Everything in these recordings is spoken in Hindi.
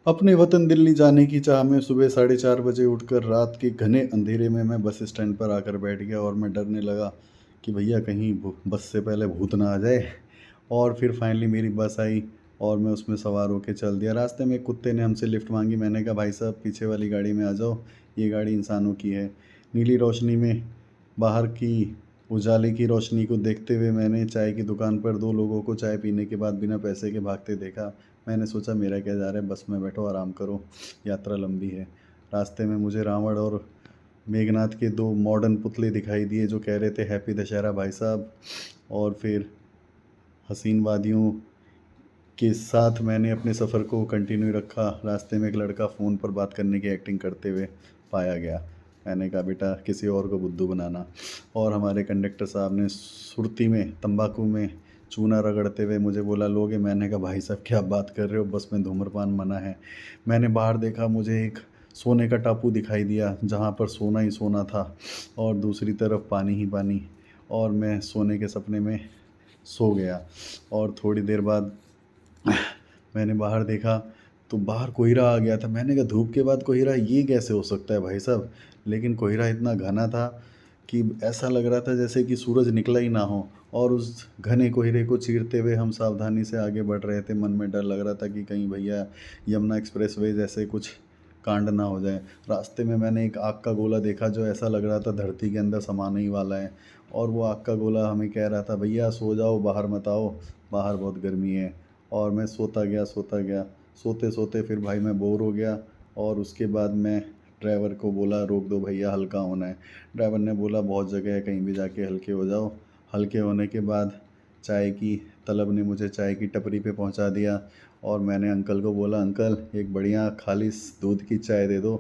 अपने वतन दिल्ली जाने की चाह में सुबह 4:30 बजे उठकर रात के घने अंधेरे में मैं बस स्टैंड पर आकर बैठ गया और मैं डरने लगा कि भैया कहीं बस से पहले भूत ना आ जाए। और फिर फाइनली मेरी बस आई और मैं उसमें सवार होके चल दिया। रास्ते में एक कुत्ते ने हमसे लिफ्ट मांगी। मैंने कहा भाई साहब पीछे वाली गाड़ी में आ जाओ, ये गाड़ी इंसानों की है। नीली रोशनी में बाहर की उजाले की रोशनी को देखते हुए मैंने चाय की दुकान पर दो लोगों को चाय पीने के बाद बिना पैसे के भागते देखा। मैंने सोचा मेरा क्या जा रहा है, बस में बैठो आराम करो, यात्रा लंबी है। रास्ते में मुझे रावण और मेघनाथ के दो मॉडर्न पुतले दिखाई दिए जो कह रहे थे हैप्पी दशहरा भाई साहब। और फिर हसीन वादियों के साथ मैंने अपने सफ़र को कंटिन्यू रखा। रास्ते में एक लड़का फ़ोन पर बात करने की एक्टिंग करते हुए पाया गया। मैंने कहा बेटा किसी और को बुद्धू बनाना। और हमारे कंडक्टर साहब ने सुर्ती में तंबाकू में चूना रगड़ते हुए मुझे बोला लोगे। मैंने कहा भाई साहब क्या बात कर रहे हो, बस में धूम्रपान मना है। मैंने बाहर देखा, मुझे एक सोने का टापू दिखाई दिया जहाँ पर सोना ही सोना था और दूसरी तरफ पानी ही पानी। और मैं सोने के सपने में सो गया। और थोड़ी देर बाद मैंने बाहर देखा तो बाहर कोहरा आ गया था। मैंने कहा धूप के बाद कोहरा, ये कैसे हो सकता है भाई साहब। लेकिन कोहरा इतना घना था कि ऐसा लग रहा था जैसे कि सूरज निकला ही ना हो। और उस घने कोहरे को चीरते हुए हम सावधानी से आगे बढ़ रहे थे। मन में डर लग रहा था कि कहीं भैया यमुना एक्सप्रेसवे जैसे कुछ कांड ना हो जाए। रास्ते में मैंने एक आग का गोला देखा जो ऐसा लग रहा था धरती के अंदर समाने ही वाला है। और वो आग का गोला हमें कह रहा था भैया सो जाओ, बाहर मत आओ, बाहर बहुत गर्मी है। और मैं सोता गया सोता गया। सोते सोते फिर भाई मैं बोर हो गया। और उसके बाद मैं ड्राइवर को बोला रोक दो भैया, हल्का होना है। ड्राइवर ने बोला बहुत जगह है, कहीं भी जाके हल्के हो जाओ। हल्के होने के बाद चाय की तलब ने मुझे चाय की टपरी पे पहुंचा दिया। और मैंने अंकल को बोला अंकल एक बढ़िया खालिस दूध की चाय दे दो।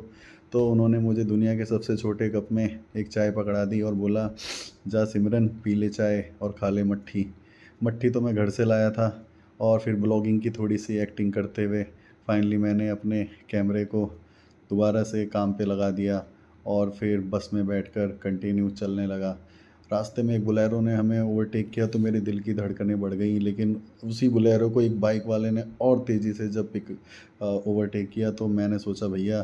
तो उन्होंने मुझे दुनिया के सबसे छोटे कप में एक चाय पकड़ा दी और बोला जा सिमरन पी ले चाय और खा ले मट्ठी। मट्ठी तो मैं घर से लाया था। और फिर ब्लॉगिंग की थोड़ी सी एक्टिंग करते हुए फाइनली मैंने अपने कैमरे को दोबारा से काम पे लगा दिया। और फिर बस में बैठकर कंटिन्यू चलने लगा। रास्ते में एक बोलेरो ने हमें ओवरटेक किया तो मेरे दिल की धड़कनें बढ़ गई। लेकिन उसी बोलेरो को एक बाइक वाले ने और तेज़ी से जब ओवरटेक किया तो मैंने सोचा भैया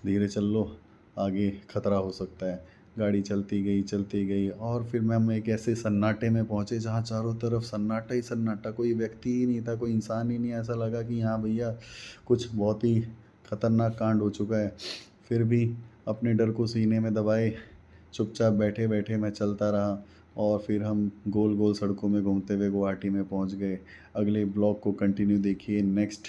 धीरे चल लो, आगे खतरा हो सकता है। गाड़ी चलती गई और फिर हम एक ऐसे सन्नाटे में पहुँचे जहाँ चारों तरफ सन्नाटा ही सन्नाटा, कोई व्यक्ति ही नहीं था, कोई इंसान ही नहीं। ऐसा लगा कि हाँ भैया कुछ बहुत ही खतरनाक कांड हो चुका है। फिर भी अपने डर को सीने में दबाए चुपचाप बैठे बैठे मैं चलता रहा। और फिर हम गोल गोल सड़कों में घूमते हुए गुवाहाटी में पहुंच गए। अगले ब्लॉग को कंटिन्यू देखिए नेक्स्ट